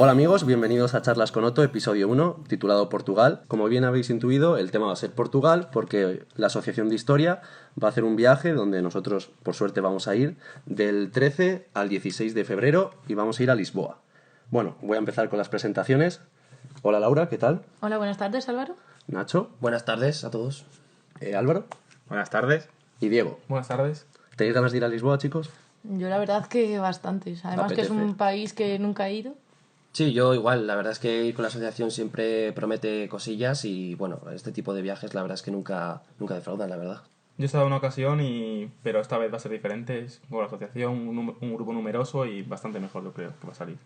Hola amigos, bienvenidos a Charlas con Otto, episodio 1, titulado Portugal. Como bien habéis intuido, el tema va a ser Portugal porque la Asociación de Historia va a hacer un viaje donde nosotros, por suerte, vamos a ir del 13 al 16 de febrero y vamos a ir a Lisboa. Bueno, voy a empezar con las presentaciones. Hola Laura, ¿qué tal? Hola, buenas tardes, Álvaro. Nacho. Buenas tardes a todos. Álvaro. Buenas tardes. Y Diego. Buenas tardes. ¿Tenéis ganas de ir a Lisboa, chicos? Yo la verdad que bastantes. Además que es un país que nunca he ido. Sí, yo igual. La verdad es que ir con la asociación siempre promete cosillas y, bueno, este tipo de viajes la verdad es que nunca defraudan, la verdad. Yo he estado en una ocasión, pero esta vez va a ser diferente. Es con la asociación, un grupo numeroso y bastante mejor, yo creo, que va a salir.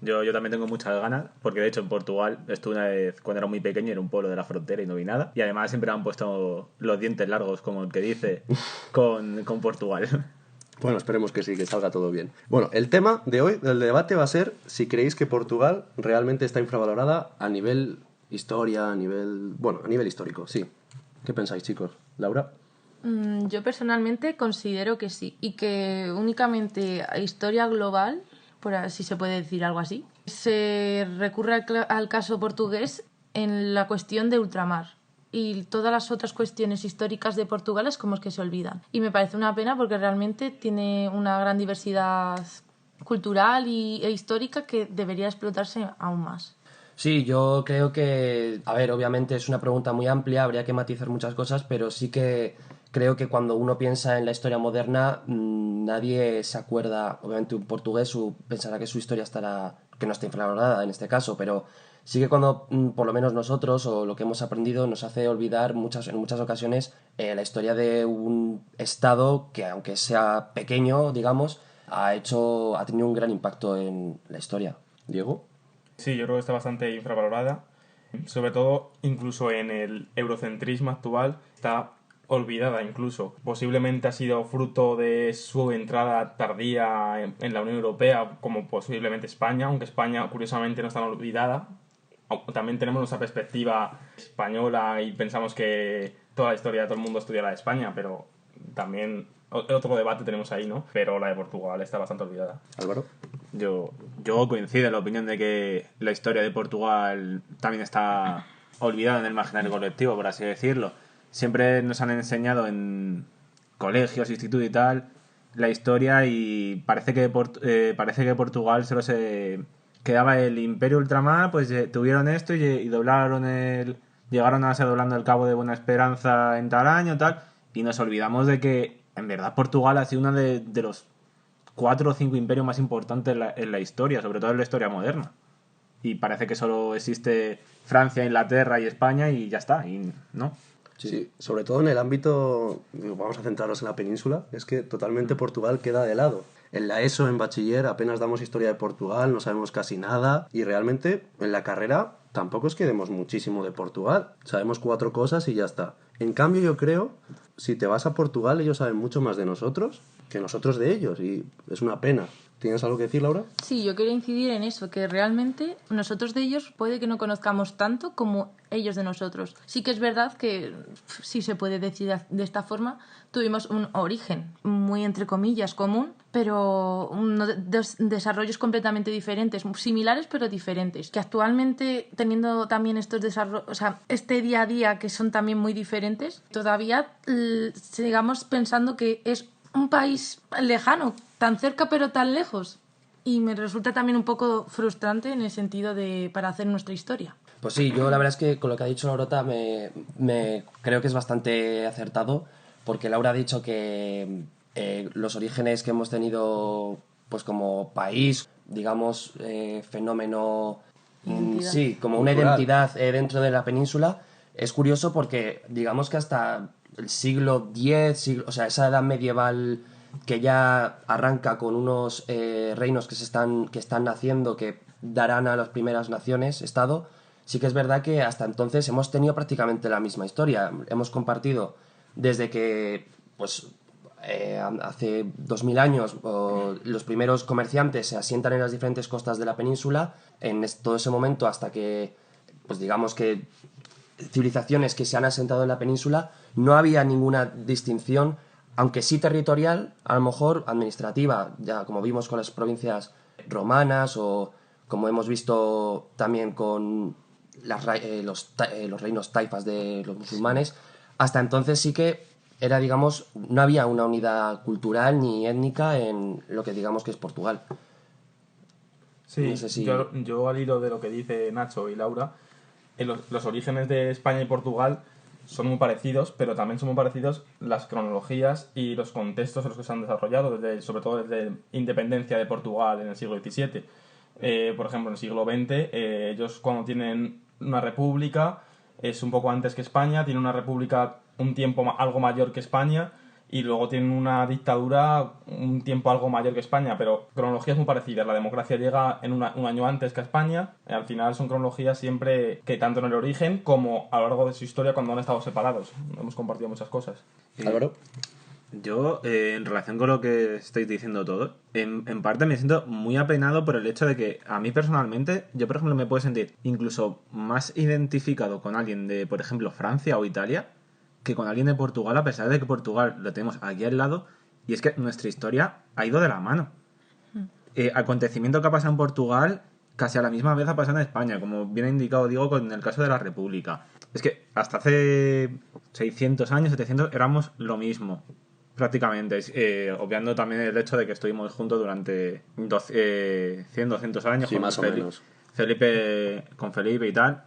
Yo también tengo muchas ganas, porque de hecho en Portugal estuve una vez cuando era muy pequeño, era un pueblo de la frontera y no vi nada. Y además siempre me han puesto los dientes largos, como el que dice, con Portugal. Bueno, esperemos que sí, que salga todo bien. Bueno, el tema de hoy, del debate, va a ser si creéis que Portugal realmente está infravalorada a nivel historia, a nivel histórico, sí. ¿Qué pensáis, chicos? ¿Laura? Yo personalmente considero que sí. Y que únicamente a historia global, por así se puede decir algo así, se recurre al caso portugués en la cuestión de ultramar. Y todas las otras cuestiones históricas de Portugal es como es que se olvidan. Y me parece una pena porque realmente tiene una gran diversidad cultural e histórica que debería explotarse aún más. Sí, yo creo que, a ver, obviamente es una pregunta muy amplia, habría que matizar muchas cosas, pero sí que creo que cuando uno piensa en la historia moderna, nadie se acuerda, obviamente un portugués pensará que su historia que no está infravalorada en este caso, pero sí que cuando, por lo menos nosotros, o lo que hemos aprendido, nos hace olvidar en muchas ocasiones la historia de un estado que, aunque sea pequeño, digamos, ha tenido un gran impacto en la historia. ¿Diego? Sí, yo creo que está bastante infravalorada. Sobre todo, incluso en el eurocentrismo actual, está olvidada incluso. Posiblemente ha sido fruto de su entrada tardía en la Unión Europea, como posiblemente España, aunque España, curiosamente, no está olvidada. También tenemos nuestra perspectiva española y pensamos que toda la historia de todo el mundo estudia la de España, pero también otro debate tenemos ahí, ¿no? Pero la de Portugal está bastante olvidada. Álvaro. Yo coincido en la opinión de que la historia de Portugal también está olvidada en el imaginario colectivo, por así decirlo. Siempre nos han enseñado en colegios, institutos y tal, la historia y parece que Portugal solo se quedaba el Imperio Ultramar, pues tuvieron esto y doblaron llegaron a ser doblando el Cabo de Buena Esperanza en tal año, tal, y nos olvidamos de que en verdad Portugal ha sido uno de los 4 o 5 imperios más importantes en la historia, sobre todo en la historia moderna. Y parece que solo existe Francia, Inglaterra y España y ya está, y no. Sí, sobre todo en el ámbito, vamos a centrarnos en la península, es que totalmente Portugal queda de lado. En la ESO, en bachiller, apenas damos historia de Portugal, no sabemos casi nada y realmente en la carrera tampoco es que demos muchísimo de Portugal. Sabemos 4 cosas y ya está. En cambio yo creo, si te vas a Portugal, ellos saben mucho más de nosotros que nosotros de ellos y es una pena. ¿Tienes algo que decir, Laura? Sí, yo quería incidir en eso, que realmente nosotros de ellos puede que no conozcamos tanto como ellos de nosotros. Sí que es verdad que, si se puede decir de esta forma, tuvimos un origen muy, entre comillas, común, pero dos desarrollos completamente diferentes, similares pero diferentes, que actualmente, teniendo también estos desarrollos, o sea, este día a día que son también muy diferentes, todavía sigamos pensando que es un país lejano, tan cerca pero tan lejos. Y me resulta también un poco frustrante en el sentido de para hacer nuestra historia. Pues sí, yo la verdad es que con lo que ha dicho Laurota me creo que es bastante acertado, porque Laura ha dicho que los orígenes que hemos tenido pues como país, digamos, fenómeno, sí, como una identidad dentro de la península, es curioso porque digamos que hasta el siglo X, o sea, esa edad medieval que ya arranca con unos reinos que están naciendo, que darán a las primeras naciones, Estado, sí que es verdad que hasta entonces hemos tenido prácticamente la misma historia. Hemos compartido desde que, pues, hace 2000 años los primeros comerciantes se asientan en las diferentes costas de la península, en todo ese momento hasta que, pues digamos que civilizaciones que se han asentado en la península, no había ninguna distinción, aunque sí territorial, a lo mejor administrativa, ya como vimos con las provincias romanas o como hemos visto también con los reinos taifas de los musulmanes, hasta entonces sí que era, digamos, no había una unidad cultural ni étnica en lo que digamos que es Portugal. Sí, No sé si... yo al hilo de lo que dice Nacho y Laura, los orígenes de España y Portugal son muy parecidos, pero también son muy parecidos las cronologías y los contextos en los que se han desarrollado, sobre todo desde independencia de Portugal en el siglo XVII. Por ejemplo, en el siglo XX, ellos cuando tienen una república, es un poco antes que España, tienen una república un tiempo algo mayor que España, y luego tienen una dictadura un tiempo algo mayor que España, pero cronologías muy parecidas. La democracia llega en un año antes que España. Al final son cronologías siempre que tanto en el origen como a lo largo de su historia cuando han estado separados. Hemos compartido muchas cosas. Álvaro. Yo, en relación con lo que estáis diciendo todo, en parte me siento muy apenado por el hecho de que a mí personalmente, yo por ejemplo me puedo sentir incluso más identificado con alguien de, por ejemplo, Francia o Italia, que con alguien de Portugal, a pesar de que Portugal lo tenemos aquí al lado, y es que nuestra historia ha ido de la mano. Acontecimiento que ha pasado en Portugal casi a la misma vez ha pasado en España, como bien ha indicado Diego con el caso de la República. Es que hasta hace 600 años, 700, éramos lo mismo, prácticamente, obviando también el hecho de que estuvimos juntos durante 100, 200 años, Sí, más o menos. Con Felipe y tal.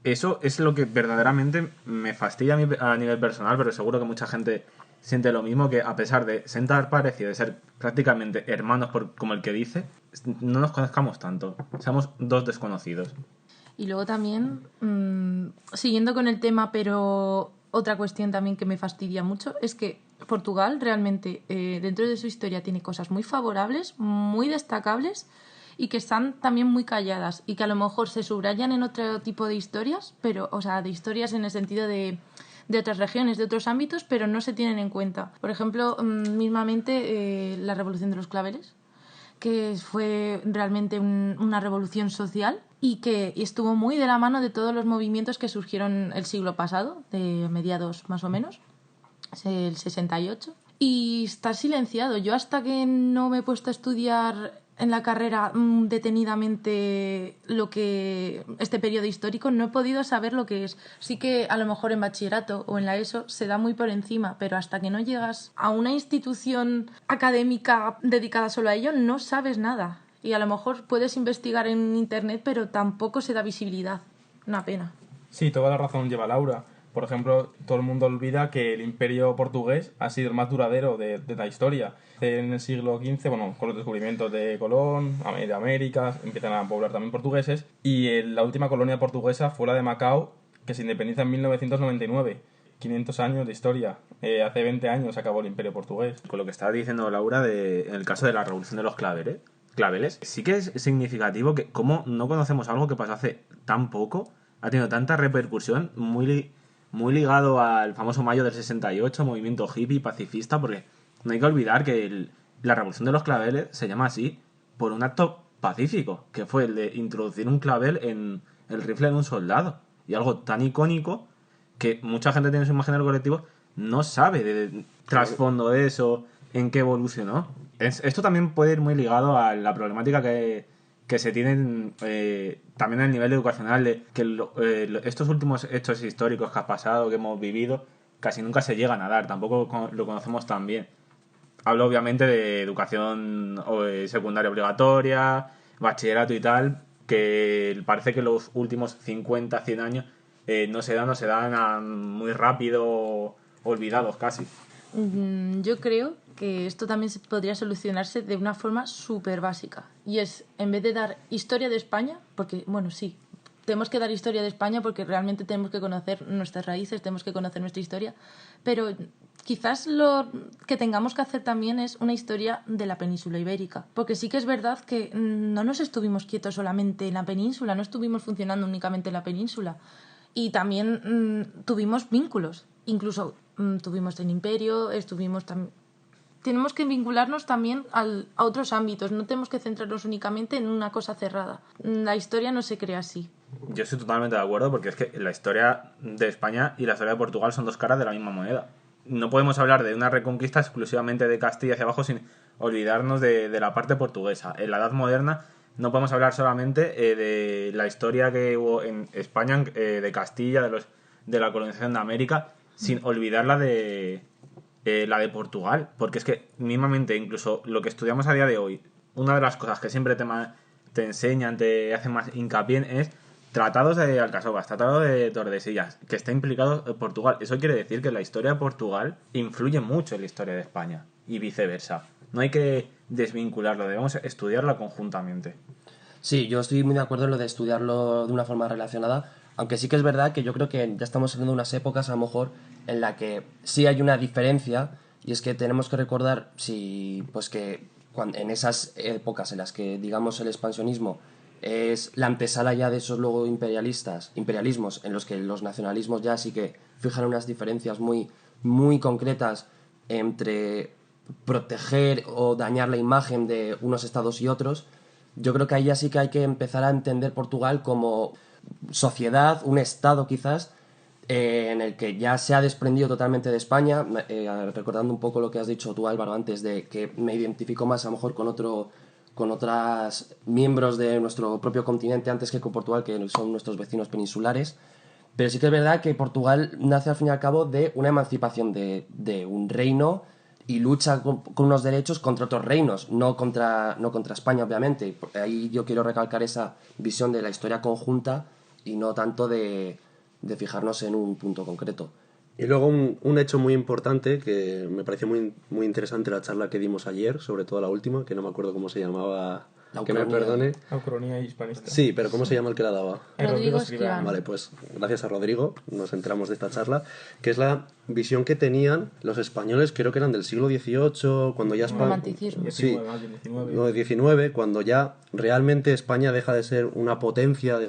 Eso es lo que verdaderamente me fastidia a mí a nivel personal, pero seguro que mucha gente siente lo mismo, que a pesar de sentar parecido, de ser prácticamente hermanos como el que dice, no nos conozcamos tanto. Seamos dos desconocidos. Y luego también, siguiendo con el tema, pero otra cuestión también que me fastidia mucho, es que Portugal realmente dentro de su historia tiene cosas muy favorables, muy destacables, y que están también muy calladas y que a lo mejor se subrayan en otro tipo de historias, pero, o sea, de historias en el sentido de otras regiones, de otros ámbitos, pero no se tienen en cuenta. Por ejemplo, mismamente la Revolución de los Claveles, que fue realmente una revolución social y que estuvo muy de la mano de todos los movimientos que surgieron el siglo pasado, de mediados más o menos, el 68. Y está silenciado. Yo hasta que no me he puesto a estudiar en la carrera detenidamente lo que este periodo histórico, no he podido saber lo que es. Sí que a lo mejor en bachillerato o en la ESO se da muy por encima, pero hasta que no llegas a una institución académica dedicada solo a ello, no sabes nada. Y a lo mejor puedes investigar en internet, pero tampoco se da visibilidad. Una pena. Sí, toda la razón lleva Laura. Por ejemplo, todo el mundo olvida que el imperio portugués ha sido el más duradero de la historia. En el siglo XV, bueno, con los descubrimientos de Colón, de América, empiezan a poblar también portugueses. Y la última colonia portuguesa fue la de Macao, que se independiza en 1999. 500 años de historia. Hace 20 años acabó el imperio portugués. Con lo que estaba diciendo Laura en el caso de la Revolución de los Claveles, sí que es significativo que como no conocemos algo que pasó hace tan poco, ha tenido tanta repercusión, muy ligado al famoso mayo del 68, movimiento hippie, pacifista, porque no hay que olvidar que la Revolución de los Claveles se llama así por un acto pacífico, que fue el de introducir un clavel en el rifle de un soldado. Y algo tan icónico que mucha gente tiene en su imaginario colectivo, no sabe de trasfondo de eso, en qué evolucionó. Esto también puede ir muy ligado a la problemática que se tienen también a nivel educacional, de que estos últimos hechos históricos que ha pasado, que hemos vivido, casi nunca se llegan a dar, tampoco lo conocemos tan bien. Hablo obviamente de educación secundaria obligatoria, bachillerato y tal, que parece que los últimos 50, 100 años no se dan muy rápido, olvidados casi. Yo creo que esto también podría solucionarse de una forma súper básica. Y es, en vez de dar historia de España, porque, bueno, sí, tenemos que dar historia de España porque realmente tenemos que conocer nuestras raíces, tenemos que conocer nuestra historia, pero quizás lo que tengamos que hacer también es una historia de la península ibérica. Porque sí que es verdad que no nos estuvimos quietos solamente en la península, no estuvimos funcionando únicamente en la península. Y también tuvimos vínculos, incluso tuvimos el imperio, tenemos que vincularnos también a otros ámbitos, no tenemos que centrarnos únicamente en una cosa cerrada. La historia no se crea así. Yo estoy totalmente de acuerdo, porque es que la historia de España y la historia de Portugal son dos caras de la misma moneda. No podemos hablar de una reconquista exclusivamente de Castilla hacia abajo sin olvidarnos de la parte portuguesa. En la Edad Moderna no podemos hablar solamente de la historia que hubo en España, de Castilla, de la colonización de América, sin olvidar la de Portugal, porque es que mínimamente incluso lo que estudiamos a día de hoy, una de las cosas que siempre te enseñan, te hacen más hincapié en es tratados de Alcasovas, tratado de Tordesillas, que está implicado Portugal. Eso quiere decir que la historia de Portugal influye mucho en la historia de España y viceversa. No hay que desvincularlo, debemos estudiarla conjuntamente. Sí, yo estoy muy de acuerdo en lo de estudiarlo de una forma relacionada, aunque sí que es verdad que yo creo que ya estamos saliendo de unas épocas a lo mejor en la que sí hay una diferencia, y es que tenemos que recordar pues que en esas épocas en las que digamos el expansionismo es la antesala ya de esos luego imperialismos en los que los nacionalismos ya sí que fijan unas diferencias muy, muy concretas entre proteger o dañar la imagen de unos estados y otros. Yo creo que ahí ya sí que hay que empezar a entender Portugal como sociedad, un estado quizás, en el que ya se ha desprendido totalmente de España, recordando un poco lo que has dicho tú, Álvaro, antes de que me identifico más a lo mejor con otras miembros de nuestro propio continente antes que con Portugal, que son nuestros vecinos peninsulares. Pero sí que es verdad que Portugal nace al fin y al cabo de una emancipación de un reino y lucha con unos derechos contra otros reinos, no contra España, obviamente. Y ahí yo quiero recalcar esa visión de la historia conjunta y no tanto de fijarnos en un punto concreto. Y luego un hecho muy importante que me pareció muy, muy interesante la charla que dimos ayer, sobre todo la última, que no me acuerdo cómo se llamaba, que me perdone. Ucronía hispanista. Sí, pero ¿cómo se llama el que la daba? Rodrigo Escribano. Vale, pues gracias a Rodrigo nos enteramos de esta charla, que es la visión que tenían los españoles, creo que eran del siglo XVIII, cuando ya España... Romanticismo. Sí, no, XIX, cuando ya realmente España deja de ser una potencia,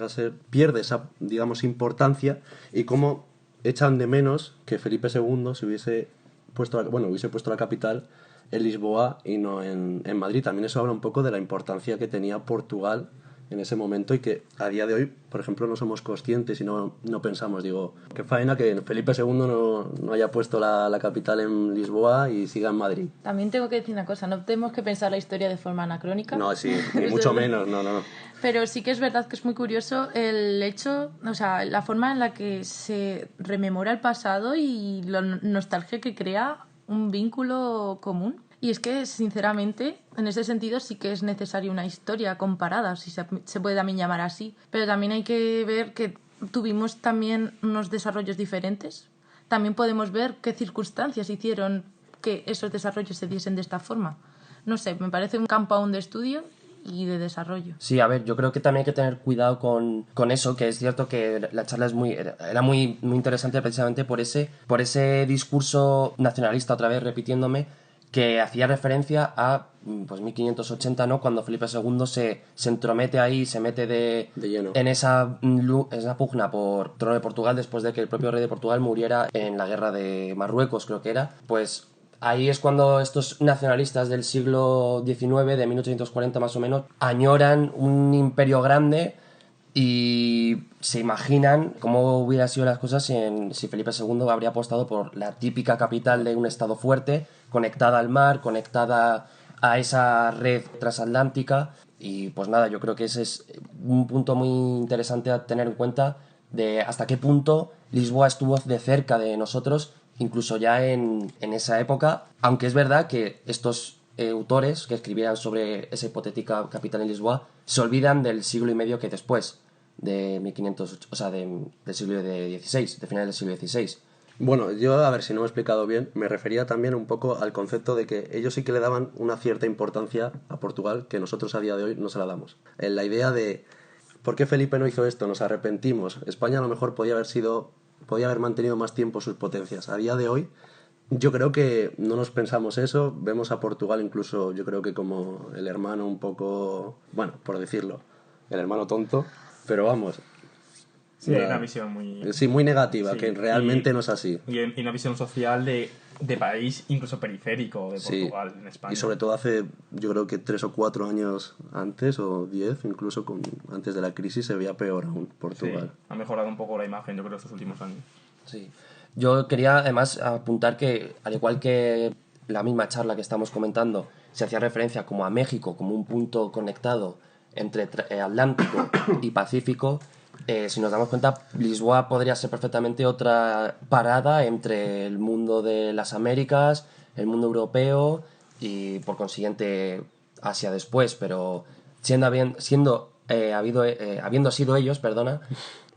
pierde esa, digamos, importancia, y cómo echan de menos que Felipe II se hubiese puesto la capital en Lisboa y no en Madrid. También eso habla un poco de la importancia que tenía Portugal en ese momento y que a día de hoy, por ejemplo, no somos conscientes y no pensamos, digo, qué faena que Felipe II no haya puesto la capital en Lisboa y siga en Madrid. También tengo que decir una cosa, no tenemos que pensar la historia de forma anacrónica. No, sí, ni mucho menos, no. Pero sí que es verdad que es muy curioso el hecho, o sea, la forma en la que se rememora el pasado y la nostalgia que crea un vínculo común. Y es que, sinceramente, en ese sentido sí que es necesaria una historia comparada, si se puede también llamar así. Pero también hay que ver que tuvimos también unos desarrollos diferentes. También podemos ver qué circunstancias hicieron que esos desarrollos se diesen de esta forma. No sé, me parece un campo aún de estudio y de desarrollo. Sí, a ver, yo creo que también hay que tener cuidado con eso, que es cierto que la charla era muy, muy interesante precisamente por ese discurso nacionalista, otra vez repitiéndome, que hacía referencia a pues 1580, ¿no? Cuando Felipe II se entromete ahí, se mete de lleno en esa pugna por trono de Portugal después de que el propio rey de Portugal muriera en la guerra de Marruecos, creo que era. Pues ahí es cuando estos nacionalistas del siglo XIX, de 1840 más o menos, añoran un imperio grande y se imaginan cómo hubieran sido las cosas si Felipe II habría apostado por la típica capital de un estado fuerte, conectada al mar, conectada a esa red transatlántica. Y pues nada, yo creo que ese es un punto muy interesante a tener en cuenta de hasta qué punto Lisboa estuvo de cerca de nosotros, incluso ya en esa época, aunque es verdad que estos autores que escribieran sobre esa hipotética capital en Lisboa se olvidan del siglo y medio que después de 1500, o sea, del siglo XVI, de finales del siglo XVI. Bueno, yo, a ver si no me he explicado bien, me refería también un poco al concepto de que ellos sí que le daban una cierta importancia a Portugal que nosotros a día de hoy no se la damos. En la idea de, ¿por qué Felipe no hizo esto? Nos arrepentimos. España a lo mejor podía haber mantenido más tiempo sus potencias. A día de hoy, yo creo que no nos pensamos eso. Vemos a Portugal incluso, yo creo que como el hermano un poco, bueno, por decirlo, el hermano tonto, pero vamos... Sí, hay una visión muy negativa, sí, que realmente no es así. Y una visión social de país incluso periférico de Portugal, sí, en España. Y sobre todo hace, yo creo que 3 o 4 años antes, o 10, incluso antes de la crisis, se veía peor aún Portugal. Sí, ha mejorado un poco la imagen, yo creo, estos últimos años. Sí. Yo quería además apuntar que, al igual que la misma charla que estamos comentando, se hacía referencia como a México, como un punto conectado entre Atlántico y Pacífico, si nos damos cuenta, Lisboa podría ser perfectamente otra parada entre el mundo de las Américas, el mundo europeo y por consiguiente Asia después, pero habiendo sido ellos, perdona,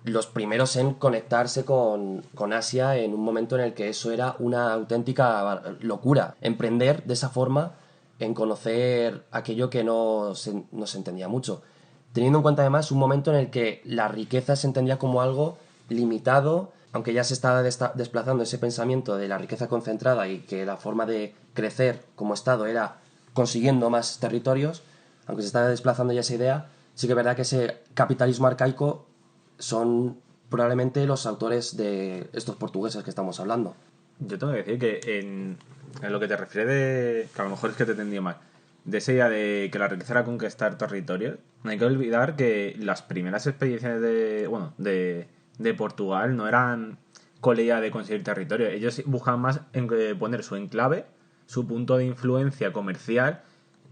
los primeros en conectarse con Asia en un momento en el que eso era una auténtica locura. Emprender de esa forma en conocer aquello que no se entendía mucho. Teniendo en cuenta además un momento en el que la riqueza se entendía como algo limitado, aunque ya se estaba desplazando ese pensamiento de la riqueza concentrada y que la forma de crecer como Estado era consiguiendo más territorios, aunque se estaba desplazando ya esa idea, sí que es verdad que ese capitalismo arcaico son probablemente los autores de estos portugueses que estamos hablando. Yo tengo que decir que en lo que te refieres de... que a lo mejor es que te he entendido mal. De esa idea de que la riqueza era conquistar territorios, no hay que olvidar que las primeras expediciones de Portugal no eran con la idea de conseguir territorio. Ellos buscaban más en poner su enclave, su punto de influencia comercial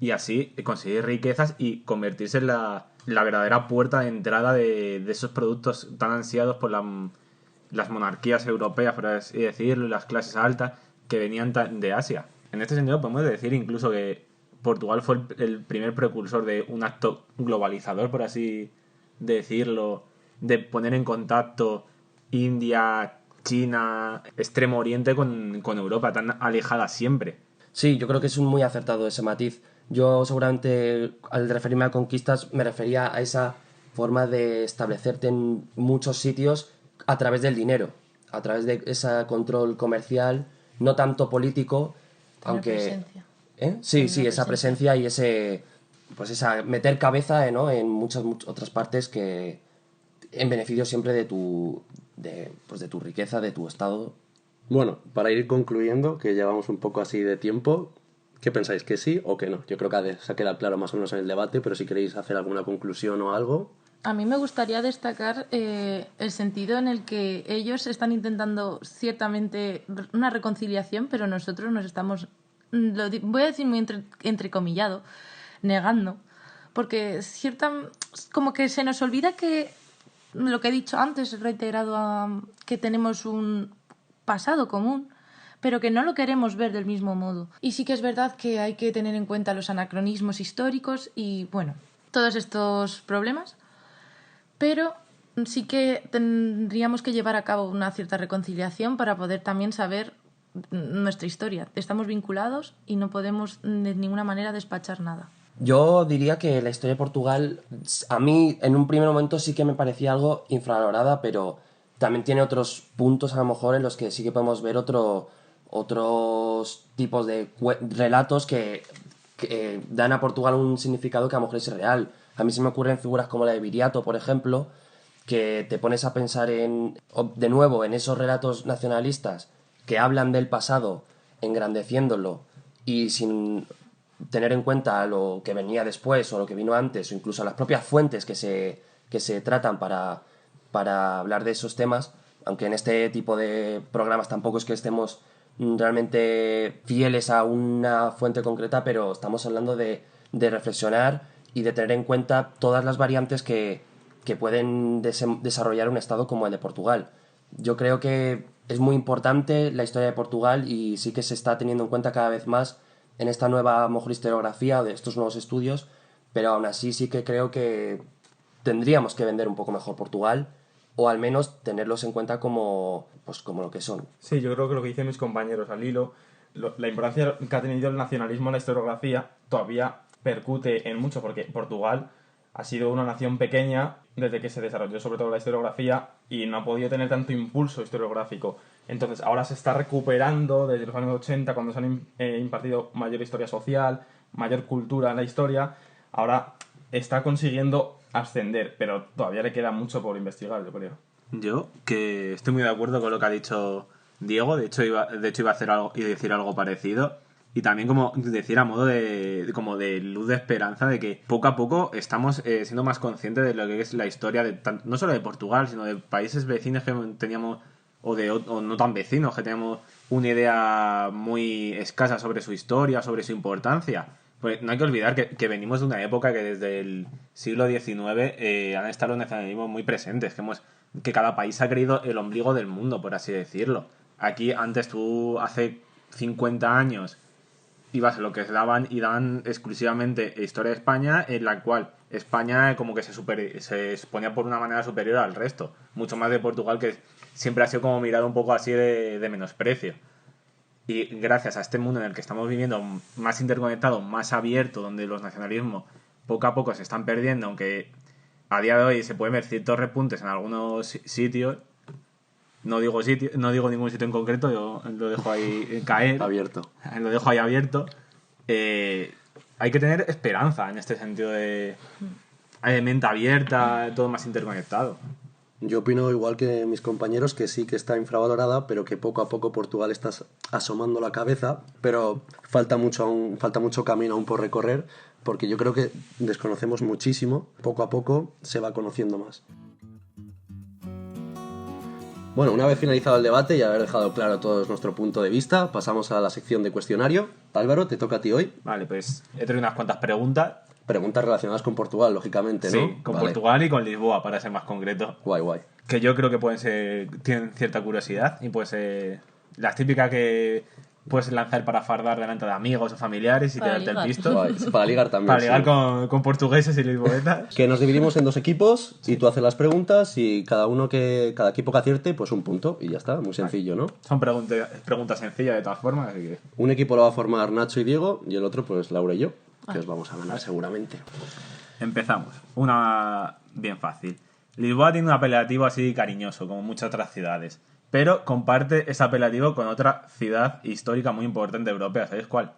y así conseguir riquezas y convertirse en la verdadera puerta de entrada de esos productos tan ansiados por las monarquías europeas, por así decirlo, las clases altas que venían de Asia. En este sentido podemos decir incluso que Portugal fue el primer precursor de un acto globalizador, por así decirlo, de poner en contacto India, China, Extremo Oriente con Europa, tan alejada siempre. Sí, yo creo que es muy acertado ese matiz. Yo seguramente al referirme a conquistas me refería a esa forma de establecerte en muchos sitios a través del dinero, a través de ese control comercial, no tanto político, aunque... presencia. Sí, esa presencia y ese... pues esa meter cabeza, ¿no?, en muchas otras partes que en beneficio siempre de tu riqueza, de tu estado. Bueno, para ir concluyendo, que llevamos un poco así de tiempo, ¿qué pensáis? ¿Que sí o que no? Yo creo que se ha quedado claro más o menos en el debate, pero si queréis hacer alguna conclusión o algo... A mí me gustaría destacar el sentido en el que ellos están intentando ciertamente una reconciliación, pero nosotros nos estamos, voy a decir muy entrecomillado, negando, porque como que se nos olvida que lo que he dicho antes, he reiterado que tenemos un pasado común, pero que no lo queremos ver del mismo modo. Y sí que es verdad que hay que tener en cuenta los anacronismos históricos y, bueno, todos estos problemas, pero sí que tendríamos que llevar a cabo una cierta reconciliación para poder también saber nuestra historia. Estamos vinculados y no podemos de ninguna manera despachar nada. Yo diría que la historia de Portugal, a mí en un primer momento sí que me parecía algo infravalorada, pero también tiene otros puntos a lo mejor en los que sí que podemos ver otros tipos de relatos que dan a Portugal un significado que a lo mejor es real. A mí se me ocurren figuras como la de Viriato, por ejemplo, que te pones a pensar de nuevo en esos relatos nacionalistas que hablan del pasado, engrandeciéndolo y sin tener en cuenta lo que venía después o lo que vino antes, o incluso las propias fuentes que se tratan para hablar de esos temas, aunque en este tipo de programas tampoco es que estemos realmente fieles a una fuente concreta, pero estamos hablando de reflexionar y de tener en cuenta todas las variantes que pueden desarrollar un estado como el de Portugal. Yo creo que es muy importante la historia de Portugal y sí que se está teniendo en cuenta cada vez más en esta nueva, a lo mejor, historiografía de estos nuevos estudios, pero aún así sí que creo que tendríamos que vender un poco mejor Portugal o al menos tenerlos en cuenta como lo que son. Sí, yo creo que lo que dicen mis compañeros al hilo, la importancia que ha tenido el nacionalismo en la historiografía todavía percute en mucho, porque Portugal ha sido una nación pequeña desde que se desarrolló sobre todo la historiografía y no ha podido tener tanto impulso historiográfico. Entonces ahora se está recuperando desde los años 80, cuando se han impartido mayor historia social, mayor cultura en la historia. Ahora está consiguiendo ascender, pero todavía le queda mucho por investigar, yo creo. Yo, que estoy muy de acuerdo con lo que ha dicho Diego, de hecho iba a hacer algo y decir algo parecido. Y también como decir a modo de luz de esperanza de que poco a poco estamos siendo más conscientes de lo que es la historia de no solo de Portugal, sino de países vecinos que teníamos o no tan vecinos, que teníamos una idea muy escasa sobre su historia, sobre su importancia. Pues no hay que olvidar que venimos de una época que desde el siglo XIX han estado los nacionalismos muy presentes, que cada país ha creído el ombligo del mundo, por así decirlo. Aquí antes tú, hace 50 años, ibas a lo que daban exclusivamente historia de España, en la cual España como que se exponía por una manera superior al resto. Mucho más de Portugal, que siempre ha sido como mirado un poco así de menosprecio. Y gracias a este mundo en el que estamos viviendo, más interconectado, más abierto, donde los nacionalismos poco a poco se están perdiendo, aunque a día de hoy se pueden ver ciertos repuntes en algunos sitios. No digo ningún sitio en concreto, yo lo dejo ahí caer. Abierto. Lo dejo ahí abierto. Hay que tener esperanza en este sentido de mente abierta, todo más interconectado. Yo opino igual que mis compañeros que sí que está infravalorada, pero que poco a poco Portugal está asomando la cabeza, pero falta mucho camino aún por recorrer, porque yo creo que desconocemos muchísimo, poco a poco se va conociendo más. Bueno, una vez finalizado el debate y haber dejado claro todo nuestro punto de vista, pasamos a la sección de cuestionario. Álvaro, te toca a ti hoy. Vale, pues he traído unas cuantas preguntas. Preguntas relacionadas con Portugal, lógicamente, ¿no? Sí, con Vale. Portugal y con Lisboa, para ser más concreto. Guay, guay. Que yo creo que tienen cierta curiosidad y pues las típicas que puedes lanzar para fardar delante de amigos o familiares y Para tirarte el ligar. pisto. Guay. Para ligar también. Para ligar sí. con portugueses y lisboetas. Que nos dividimos en 2 equipos y tú haces las preguntas y cada equipo que acierte, pues un punto y ya está, muy sencillo, ¿no? Son preguntas sencillas de todas formas, así que... Un equipo lo va a formar Nacho y Diego y el otro pues Laura y yo, que os vamos a ganar seguramente. Empezamos. Una bien fácil. Lisboa tiene un apelativo así cariñoso, como muchas otras ciudades, pero comparte ese apelativo con otra ciudad histórica muy importante europea. ¿Sabéis cuál?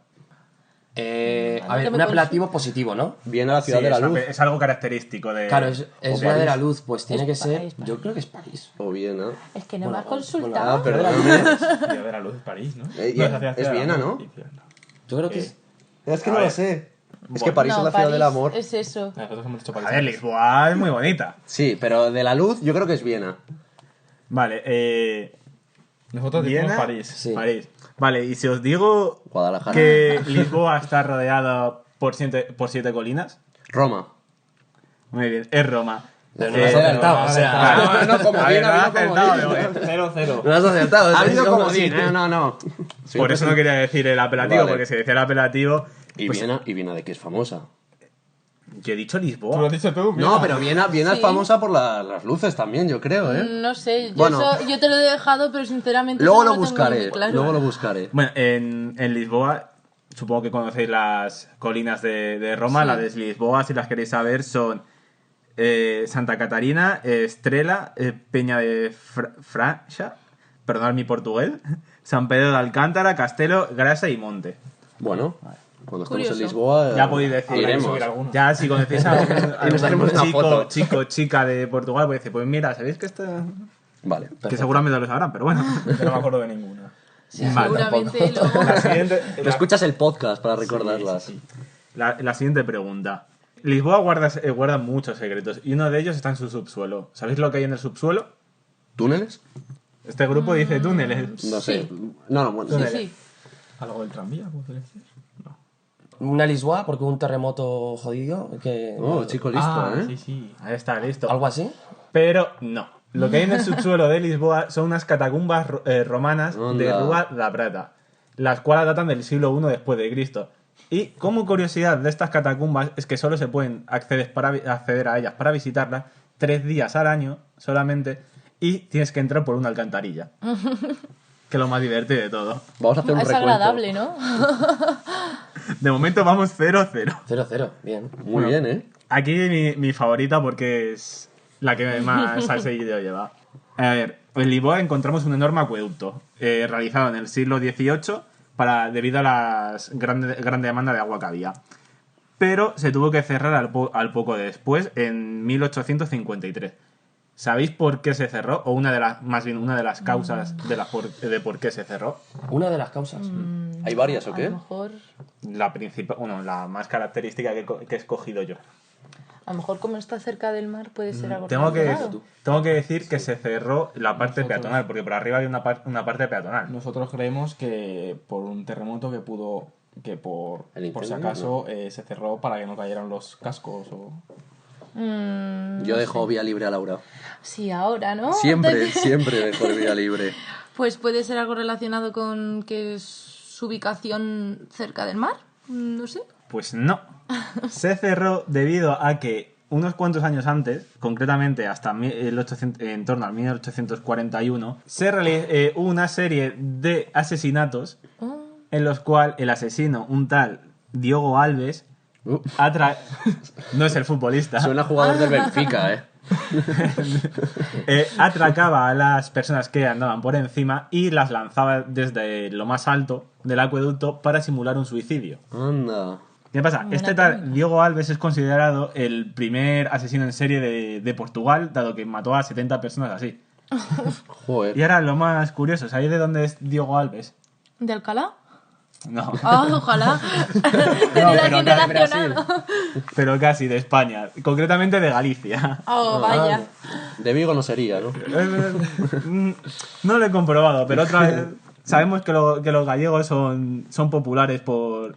A ver, que me un apelativo positivo, ¿no? Viene a la ciudad Sí, de la es, luz, es algo característico de... Claro, es O la de la París. luz, pues tiene que ser... París. Yo creo que es París. o Viena. Es que no Bueno, me has consultado. Ah, perdón. Ciudad de la luz es París, ¿no? Es Viena, ¿no? Yo creo que es... Es que A no ver. lo sé. Es que Bueno. París No, es la ciudad París del amor. Es eso. Nosotros hemos dicho París. A ver, Lisboa es muy bonita. Sí, pero de la luz yo creo que es Viena. Vale, Nosotros Viena, decimos París. Sí. París. Vale, y si os digo Guadalajara. que Lisboa está rodeada por 7 colinas, Roma. muy bien, es Roma. Pero no has adelantado, o sea... Vale, no, como a ver, bien, no has ha habido acertado, comodín. me voy. 0-0. No has acertado. Ha Ha habido habido comodín, comodín, no. Por eso no quería decir el apelativo, Vale. porque si decía el apelativo, Y pues, Viena de que es famosa. yo he dicho Tú lo Lisboa. has dicho tú. No, pero Viena es Sí. famosa por las luces también, yo creo, ¿eh? No sé, Bueno. yo te lo he dejado, pero sinceramente Luego eso lo no tengo buscaré, muy claro. luego lo buscaré. Bueno, en Lisboa, supongo que conocéis las colinas de Roma. Sí. Las de Lisboa, si las queréis saber, son Santa Catarina, Estrela, Peña de Francia, perdonad mi portugués, San Pedro de Alcántara, Castelo, Grasa y Monte. Bueno, cuando estemos en Curioso. Lisboa Ya podéis decir. iremos. subir alguno. Ya, si conocéis a Y nos haremos una foto. chica de Portugal, pues dice, pues mira, ¿sabéis que esto...? Vale, Que perfecto. seguramente lo sabrán, pero bueno. Yo no me acuerdo de ninguna. Vale, Seguramente luego... La siguiente, Lo escuchas el podcast para recordarlas. Sí. La siguiente pregunta. Lisboa guarda muchos secretos y uno de ellos está en su subsuelo. ¿Sabéis lo que hay en el subsuelo? ¿Túneles? Este grupo dice túneles. No sé. Sí. No, bueno. Sí, sí. ¿Algo del tranvía, podría ser? No. Una Lisboa porque hubo un terremoto jodido que... Oh, chico listo, ¿eh? Sí. Ahí está, listo. ¿Algo así? Pero no. Lo que hay en el subsuelo de Lisboa son unas catacumbas romanas de Onda. Rua da Prata, las cuales datan del siglo I después de Cristo. Y como curiosidad de estas catacumbas es que solo se pueden acceder a ellas para visitarlas 3 días al año solamente y tienes que entrar por una alcantarilla. Que es lo más divertido de todo. Vamos a hacer un Es recuento. agradable, ¿no? De momento vamos 0-0. 0-0, bien. Muy bien, ¿eh? Aquí mi favorita porque es la que más al seguido lleva. A ver, en Lisboa encontramos un enorme acueducto realizado en el siglo XVIII debido a la gran demanda de agua que había. Pero se tuvo que cerrar al poco después, en 1853. ¿Sabéis por qué se cerró? O más bien una de las causas de por qué se cerró. Una de las causas. ¿Hay varias o A qué? lo mejor... La más característica que he escogido yo. A lo mejor como está cerca del mar puede ser algo Tengo relacionado. que decir que se cerró la parte peatonal, porque por arriba había una parte peatonal. Nosotros creemos que por un terremoto que pudo por si incendio, acaso se cerró para que no cayeran los cascos o... Yo dejo vía libre a Laura. Sí, ahora, ¿no? Siempre, siempre dejo vía libre. Pues puede ser algo relacionado con que es su ubicación cerca del mar. No sé. Pues no. Se cerró debido a que unos cuantos años antes, concretamente hasta en torno al 1841, hubo una serie de asesinatos en los cuales el asesino, un tal Diogo Alves, no es el futbolista, Suena jugador del Benfica, atracaba a las personas que andaban por encima y las lanzaba desde lo más alto del acueducto para simular un suicidio. Anda. ¿Qué pasa? Este tal Diogo Alves es considerado el primer asesino en serie de Portugal, dado que mató a 70 personas así. Joder. Y ahora lo más curioso, ¿sabéis de dónde es Diogo Alves? ¿De Alcalá? No, Ojalá. pero Relación de relacionado. pero casi de España, concretamente de Galicia. Oh, vaya. De Vigo no sería, ¿no? No lo he comprobado, pero otra vez sabemos que los gallegos son populares por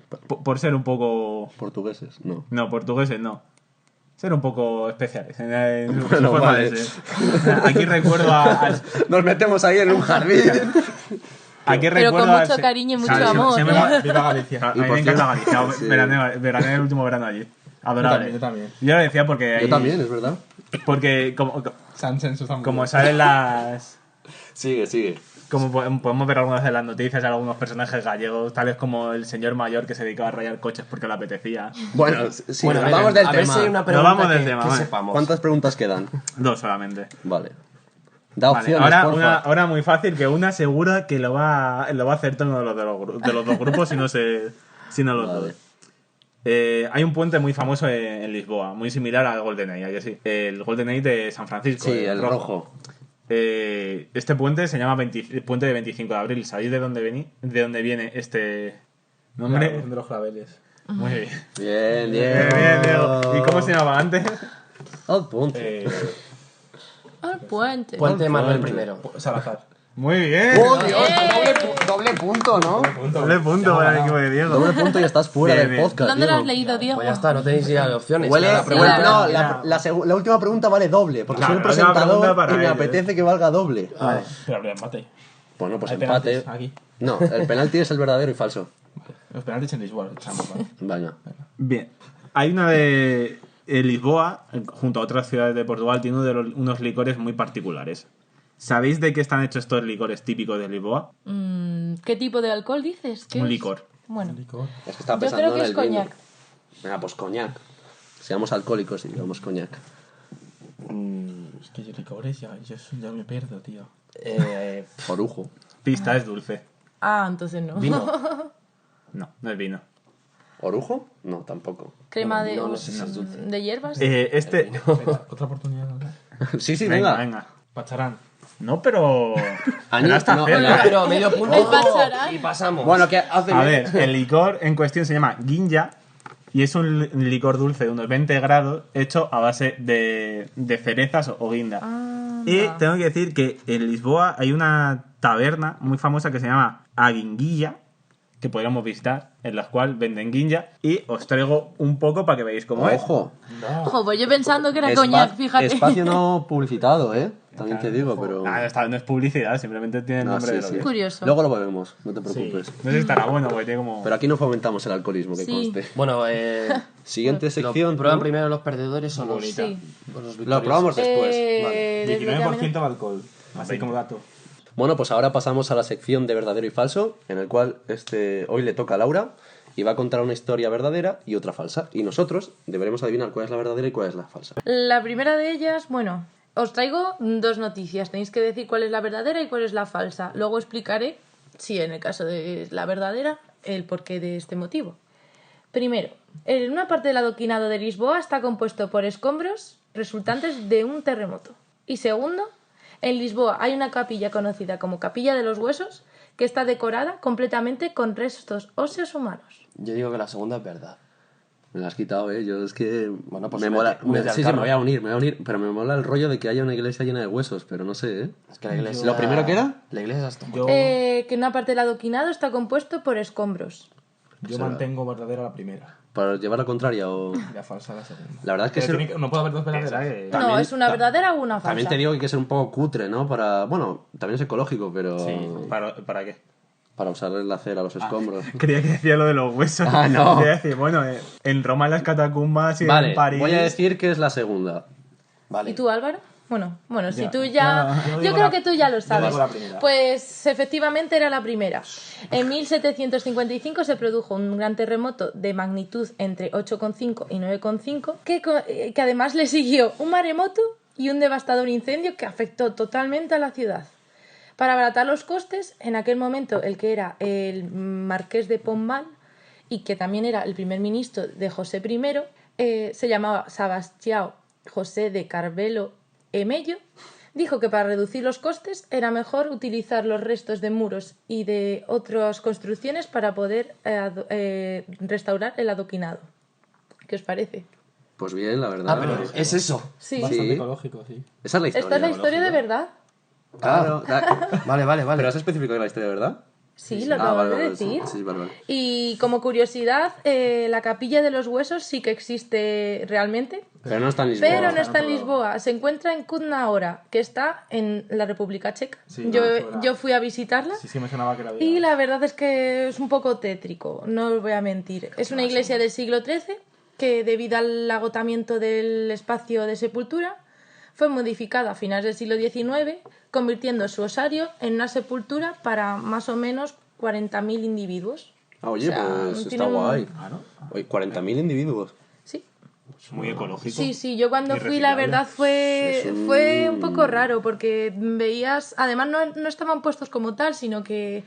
ser un poco... Portugueses, no. No, portugueses no. Ser un poco especiales en su Bueno, forma vale. de ser. Aquí recuerdo Nos metemos ahí en un jardín. Aquí Pero recuerdo con a- mucho se- cariño y mucho se- amor. se me- Viva Galicia. A mí por me encanta cierto- Galicia. Sí. Veraneé el último verano allí. Adorable. Yo también. Yo lo decía porque... Yo ahí- también, es verdad. Porque Sánchez está muy como bien. salen las... Sigue. Como podemos ver algunas de las noticias, algunos personajes gallegos, tales como el señor mayor que se dedicaba a rayar coches porque le apetecía. Bueno, sí, Bueno, vamos del a ver tema. si hay una Nos pregunta vamos del que, tema, que vale. sepamos. ¿Cuántas preguntas quedan? 2 solamente. Vale. Da Vale, opciones, porfa. ahora muy fácil, que una segura que lo va a acertar uno de los dos grupos, si no los Vale. dos. Hay un puente muy famoso en Lisboa, muy similar al GoldenEye, ¿a que sí? El GoldenEye de San Francisco. Sí, el rojo. Este puente se llama Puente de 25 de Abril. ¿Sabéis de dónde viene este nombre? De los claveles. Muy bien. Bien, Bien, Diego. ¿Y cómo se llamaba antes? Al punte. Al puente. Puente de Manuel I. Salazar. Muy bien. ¡Oh, Dios! Doble punto, ¿no? Doble punto para el equipo de Diego. Doble punto y estás fuera Bien, del bien. podcast. ¿Dónde lo has Diego. leído, Diego? Pues ya está, no tenéis ya opciones. Huele, Era la huele- pregunta. no, Mira. la última pregunta vale doble, porque Claro, soy el la última pregunta presentador para y me ellos. apetece que valga doble. Pero habría empate. Bueno, pues Hay empate. penaltis aquí. No, el penalti es el verdadero y falso. Los penaltis en Lisboa. Echamos, ¿vale? Venga. Bien. Hay una de Lisboa, junto a otras ciudades de Portugal, tiene unos licores muy particulares. ¿Sabéis de qué están hechos estos licores típicos de Lisboa? ¿Qué tipo de alcohol dices? ¿Qué Un es? licor. Bueno, Es que estaba yo pensando creo que en es el vino. coñac. Venga, pues coñac. Seamos alcohólicos y digamos coñac. Es que yo licores ya me pierdo, tío. Orujo. Pista, es dulce. Ah, entonces no. Vino. No, no es vino. ¿Orujo? No, tampoco. Crema de, No sé si es dulce. de hierbas. Este... Otra oportunidad, ¿no? Sí, sí, Venga, venga. venga. Pacharán. No, pero... Año- pero está no, cerca. Pero medio punto El Bacharán. y pasamos. Bueno, ¿qué hace? A ver, el licor en cuestión se llama Ginja y es un licor dulce de unos 20 grados hecho a base de cerezas o guinda. Y tengo que decir que en Lisboa hay una taberna muy famosa que se llama Aguinguilla, que podríamos visitar, en la cual venden guinja, y os traigo un poco para que veáis cómo es. Ojo. Ojo, pues yo pensando que era coñac, fíjate. Espacio no publicitado, ¿eh? También te digo, pero... Nada, no es publicidad, simplemente tiene el No, nombre sí, de lo sí. que es. Curioso. Luego lo bebemos, no te Sí. preocupes. No sé si estará bueno, porque tiene como... Pero aquí no fomentamos el alcoholismo, que Sí. conste. Bueno, Siguiente sección. ¿prueban ¿no? primero los perdedores o los, Sí. o los Lo victoriosos? probamos después. Vale. 19% de alcohol. Así como dato. Bueno, pues ahora pasamos a la sección de verdadero y falso, en el cual hoy le toca a Laura y va a contar una historia verdadera y otra falsa. Y nosotros deberemos adivinar cuál es la verdadera y cuál es la falsa. La primera de ellas, bueno, os traigo dos noticias. Tenéis que decir cuál es la verdadera y cuál es la falsa. Luego explicaré, si en el caso de la verdadera, el porqué de este motivo. Primero, en una parte del adoquinado de Lisboa está compuesto por escombros resultantes de un terremoto. Y segundo, en Lisboa hay una capilla conocida como Capilla de los Huesos que está decorada completamente con restos óseos humanos. Yo digo que la segunda es verdad. Me la has quitado, ¿eh? Yo es que... Bueno, pues me únete- mola... únete al sí, carro. me voy a unir, pero me mola el rollo de que haya una iglesia llena de huesos, pero no sé, ¿eh? Es que la iglesia... ¿Lo primero que era? La iglesia es hasta... Yo... Que una parte del adoquinado está compuesto por escombros. Yo mantengo verdadera la primera. ¿Para llevar la contraria o...? La falsa la segunda. La verdad es que... Pero no puede haber dos verdaderas. No, es una verdadera o una falsa. También te digo que hay que ser un poco cutre, ¿no? Bueno, también es ecológico, pero... Sí. ¿Para qué? Para usarle la cera a los escombros. Creía que decía lo de los huesos. Ah, no. Quería decir, bueno, en Roma en las catacumbas y Vale, en París... voy a decir que es la segunda. Vale. ¿Y tú, Álvaro? Bueno, si Ya. tú ya... Yo Yo digo creo la- que tú ya lo yo sabes. digo la primera. Pues efectivamente era la primera. En 1755 se produjo un gran terremoto de magnitud entre 8,5 y 9,5 que además le siguió un maremoto y un devastador incendio que afectó totalmente a la ciudad. Para abaratar los costes, en aquel momento el que era el marqués de Pombal y que también era el primer ministro de José I, se llamaba Sebastião José de Carvalho e Mello, dijo que para reducir los costes era mejor utilizar los restos de muros y de otras construcciones para poder restaurar el adoquinado. ¿Qué os parece? Pues bien, la verdad. Ah, pero es eso. Sí. Bastante Sí. ecológico, sí. Esa es la historia. Esta es la historia de verdad. Claro. Vale. ¿Pero has especificado la historia de verdad? Sí, lo acabo de decir. Sí, vale. Y como curiosidad, la capilla de los huesos sí que existe realmente, Pero no está en Lisboa. pero no está en Lisboa. Se encuentra en Kutna-Hora, que está en la República Checa. Sí, yo fui a visitarla. Sí, me sonaba que la había. Y la verdad es que es un poco tétrico, no os voy a mentir. Es una iglesia del siglo XIII que, debido al agotamiento del espacio de sepultura, fue modificada a finales del siglo XIX, convirtiendo su osario en una sepultura para más o menos 40.000 individuos. Oye, O sea, pues tiene está un- guay. Oye, 40.000 individuos. Sí. Muy ecológico. Sí, yo cuando Y fui, la reciclable. verdad, fue un poco raro, porque veías, además no estaban puestos como tal, sino que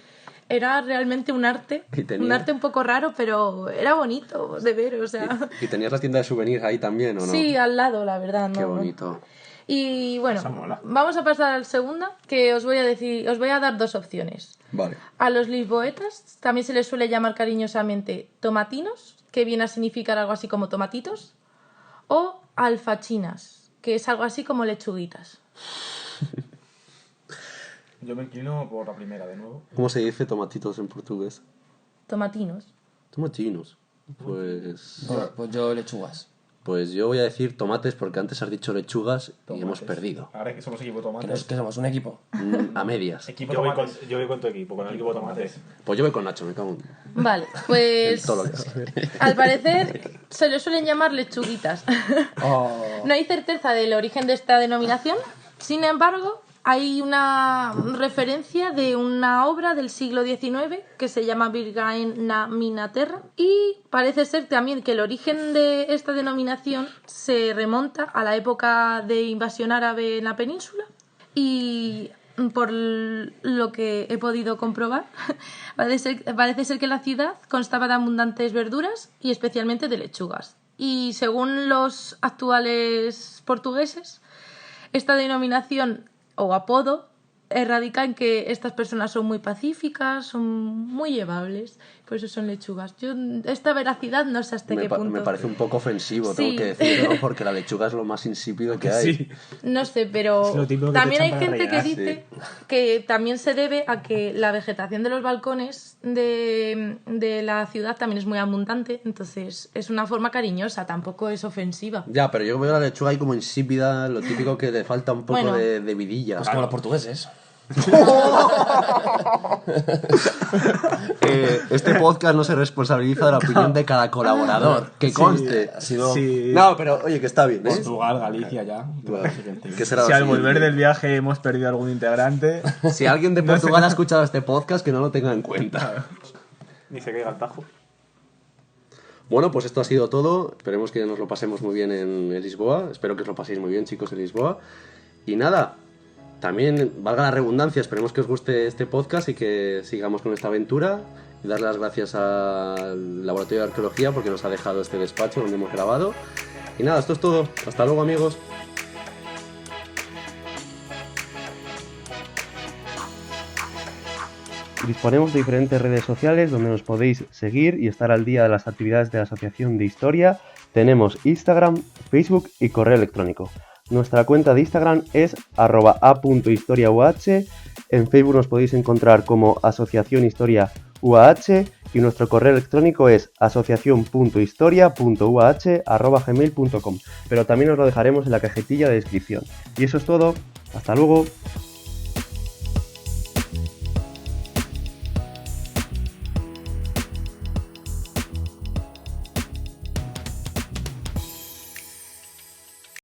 era realmente un arte, Y tenía- un arte un poco raro, pero era bonito de ver, o sea... ¿Y tenías la tienda de souvenirs ahí también o no? Sí, al lado, la verdad, ¿no? Qué bonito. Y bueno, Esa mola. vamos a pasar al segunda, que os voy a dar dos opciones. Vale. A los lisboetas también se les suele llamar cariñosamente tomatinos, que viene a significar algo así como tomatitos, o alfachinas, que es algo así como lechuguitas. Yo me inclino por la primera de nuevo. ¿Cómo se dice tomatitos en portugués? Tomatinos. Tomatinos. Pues yo lechugas. Pues yo voy a decir tomates porque antes has dicho lechugas y hemos perdido. Ahora que somos equipo Que, tomates. que somos un equipo. A medias. Equipo Yo voy, con, tomates. yo voy con tu equipo, con el equipo tomates. Pues yo voy con Nacho, me cago en... Vale, pues todo lo que- al parecer se les suelen llamar lechuguitas. No hay certeza del origen de esta denominación, sin embargo, hay una referencia de una obra del siglo XIX que se llama Virgain na Mina Terra y parece ser también que el origen de esta denominación se remonta a la época de invasión árabe en la península y por lo que he podido comprobar, parece ser que la ciudad constaba de abundantes verduras y especialmente de lechugas. Y según los actuales portugueses, esta denominación o apodo radica en que estas personas son muy pacíficas, son muy llevables, por eso son lechugas. Yo esta veracidad no sé hasta qué punto. Me parece un poco ofensivo, Sí. tengo que decirlo, porque la lechuga es lo más insípido que hay. Sí. No sé, pero Es lo típico que también te hay echan para gente que rellenar, dice que también se debe a que la vegetación de los balcones de la ciudad también es muy abundante, entonces es una forma cariñosa, tampoco es ofensiva. Ya, pero yo veo la lechuga ahí como insípida, lo típico que le falta un poco Bueno. de vidilla. Pues como los portugueses. Este podcast no se responsabiliza de la opinión de cada colaborador, que conste. Ha sido... Sí. No, pero oye, que está bien, ¿eh? Portugal, Galicia ya. Claro. ¿Qué será Si lo al volver siguiente? del viaje hemos perdido algún integrante, Si alguien de Portugal ha escuchado este podcast, que no lo tenga en cuenta. ni se caiga el tajo. Bueno, pues esto ha sido todo. Esperemos que nos lo pasemos muy bien en Lisboa. Espero que os lo paséis muy bien, chicos, en Lisboa. Y nada, también, valga la redundancia, esperemos que os guste este podcast y que sigamos con esta aventura. Y darle las gracias al Laboratorio de Arqueología porque nos ha dejado este despacho donde hemos grabado. Y nada, esto es todo. Hasta luego, amigos. Disponemos de diferentes redes sociales donde nos podéis seguir y estar al día de las actividades de la Asociación de Historia. Tenemos Instagram, Facebook y correo electrónico. Nuestra cuenta de Instagram es @a.historiauh. En Facebook nos podéis encontrar como Asociación Historia UAH y nuestro correo electrónico es asociacion.historia.uah@gmail.com, pero también os lo dejaremos en la cajetilla de descripción. Y eso es todo. Hasta luego.